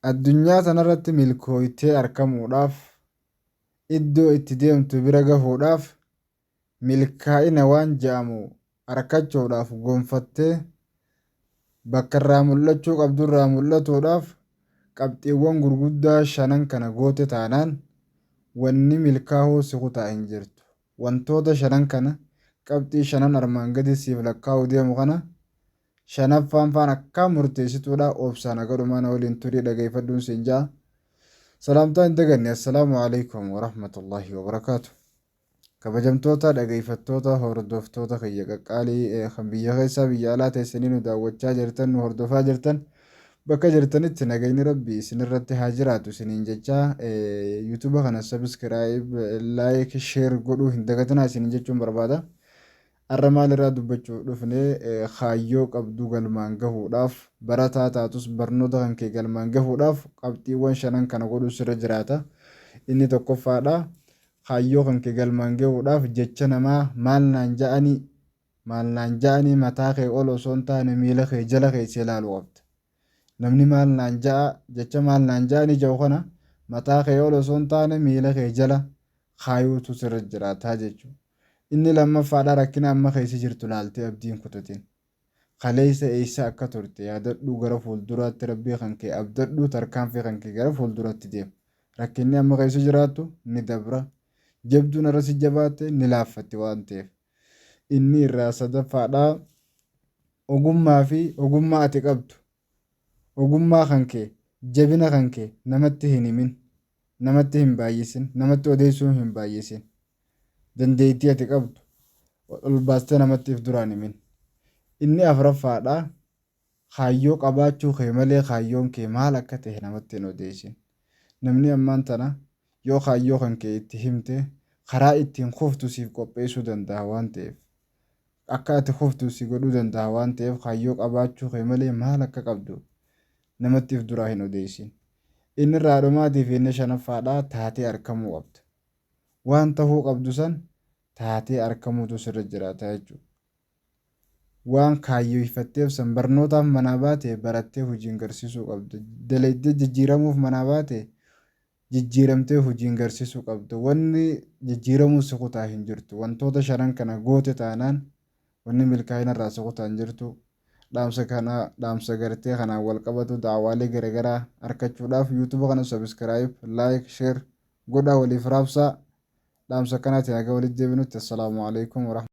Addunyaa kanarratti milkooytee argamuudhaaf, iddoo itti deemtu bira gahuudhaaf, milkaa'ina waan jedhamu argachuudhaaf gonfattee bakka irraa mul'achuu qabdu irraa mul'atuudhaaf qabxiiwwan gurguddaa shanan kana goote taanaan wanni milkaa'uu si kutaa hin jirtu. Wantoota shanan kana qabxii shanan armaan gadi siif lakkaa'uu deemu kana shanaffaan faan akkaan murteessituudha. Obsaan agadhumaa na waliin turii dhageeffadhuun siin ja'a. Salaamtaa hin daganne. Assalaamu alaikum warahmatullaahi wabarakaatu. Kabajamtoota dhageeffattoota hordoftoota kiyya qaqqaalii kan biyya keessaa biyya alaa teessanii nu daawwachaa jirtan nu hordofaa jirtan bakka jirtanitti nagayni rabbii isinirratti haa jiraatu isiniin jechaa yuutuuba kana sabiskiraayib laayik sheer godhuu hin dagatinaa isiniin jechuun barbaada. Har'a maalirraa dubbachuu dhufnee kaayyoo qabduu galmaan gahuudhaaf barataa taatus barnoota kan kee galmaan gahuudhaaf qabxiiwwan shanan kana godhuu sirra jiraata. Inni tokkoffaadha. Kaayyoo kan kee galmaan gahuudhaaf jecha namaa maal naan ja'anii mataa kee ol osoo hin taane miila kee jala keessee ilaaluu qabda. Namni maal naan ja'a jecha maal naan ja'anii jedhu kana mataa kee ol osoo hin taane miila kee jala kaayuutu sirra jiraataa jechuudha. Inni lammaffaadha. Rakkina amma keessa jirtu laaltee abdiin kutatiin. Kaleessa eessa akka turte yaadadhuu gara fuulduraatti rabbii kan kee abdadhuu tarkaanfii kan kee gara fuulduratti deema. Rakkinni amma keessa jiraattu ni dabra. Jabduun irra si jabaatte ni laaffatti waan ta'eef. Inni irraa sadaffaadha. Ogummaa fi ogummaa ati qabdu. Ogummaa kan kee jabina kan kee namatti hin himin. Namatti hin baay'isin. Namatti odeessuu hin baay'isin. Dandeettii ati qabdu ol baastee namatti if duraan himin. Inni afuraffaadha. Kaayyoo qabaachuu kee malee kaayyoon kee maal akka ta'e namatti hin odeessin. Namni ammaan tana yoo kaayyoo kan kee itti himte karaa ittiin kuftu siif qopheessuu danda'a waan ta'eef. Akka ati kuftu si godhuu danda'a waan ta'eef kaayyoo qabaachuu kee malee maal akka qabdu namatti if duraa hin odeessin. Inni irraa dhumaatiif inni shanaffaadha. Taatee argamuu qabda. Waan tahuu qabdu san taatee argamuutu sirra jiraata jechuudha. Waan kaayyoifatteef san barnootaaf manaa baate barattee hojiin garsiisuu qabda. Dalaydee jijjiiramuuf manaa baate jijjiiramtee hojiin garsiisuu qabda. Wanni jijjiiramuu si kutaa hin jirtu. Wantoota shanan kana goote taanaan wanni milkaa'ina irraa si kutaa hin jirtu. Dhaamsa gartee kanaan wal qabatu daawaalee garaagaraa argachuudhaaf yuutuuba kana sabiskiraayib laayik sheer godhaa waliif raabsaa. Dhaamsa kanaatiin haga walitti deebinutti assalaamu alaikum warahmatullahi